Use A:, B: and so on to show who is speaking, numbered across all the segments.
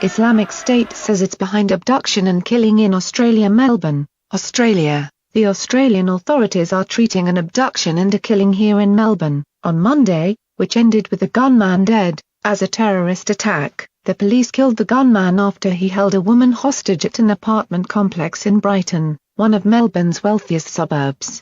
A: Islamic State says it's behind abduction and killing in Australia. Melbourne, Australia. The Australian authorities are treating an abduction and a killing here in Melbourne, on Monday, which ended with the gunman dead, as a terrorist attack. The police killed the gunman after he held a woman hostage at an apartment complex in Brighton, one of Melbourne's wealthiest suburbs.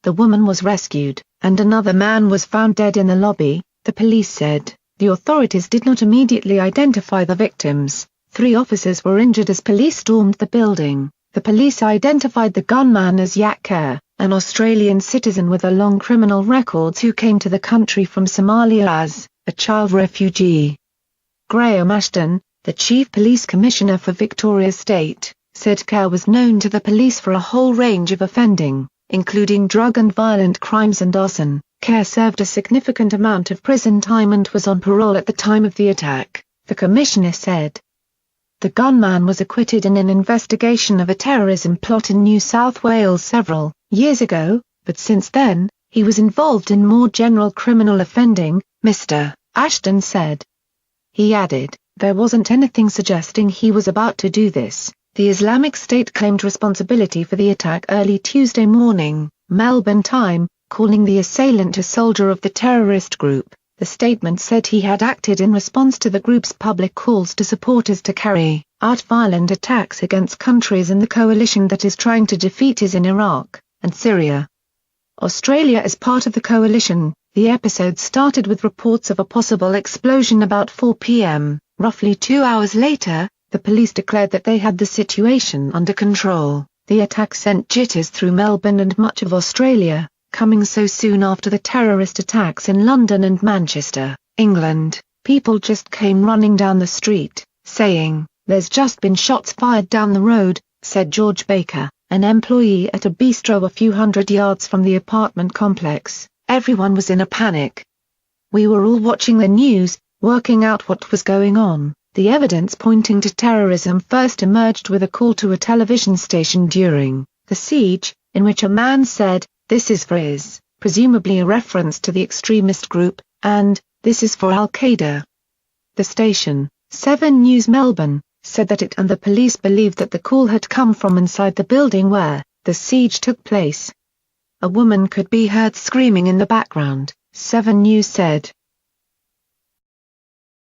A: The woman was rescued, and another man was found dead in the lobby, the police said. The authorities did not immediately identify the victims. 3 officers were injured as police stormed the building. The police identified the gunman as Yacqub Khayre, an Australian citizen with a long criminal record who came to the country from Somalia as a child refugee. Graham Ashton, the chief police commissioner for Victoria State, said Khayre was known to the police for a whole range of offending, including drug and violent crimes and arson. Khayre served a significant amount of prison time and was on parole at the time of the attack, the commissioner said. The gunman was acquitted in an investigation of a terrorism plot in New South Wales several years ago, but since then, he was involved in more general criminal offending, Mr. Ashton said. He added, there wasn't anything suggesting he was about to do this. The Islamic State claimed responsibility for the attack early Tuesday morning, Melbourne time, calling the assailant a soldier of the terrorist group. The statement said he had acted in response to the group's public calls to supporters to carry out violent attacks against countries in the coalition that is trying to defeat IS in Iraq and Syria. Australia is part of the coalition. The episode started with reports of a possible explosion about 4 p.m. Roughly 2 hours later, the police declared that they had the situation under control. The attack sent jitters through Melbourne and much of Australia, coming so soon after the terrorist attacks in London and Manchester, England. People just came running down the street, saying, "There's just been shots fired down the road," said George Baker, an employee at a bistro a few hundred yards from the apartment complex. Everyone was in a panic. "We were all watching the news, working out what was going on." The evidence pointing to terrorism first emerged with a call to a television station during the siege, in which a man said, "This is for IS," presumably a reference to the extremist group, and, "This is for Al-Qaeda." The station, 7 News Melbourne, said that it and the police believed that the call had come from inside the building where the siege took place. A woman could be heard screaming in the background, 7 News said.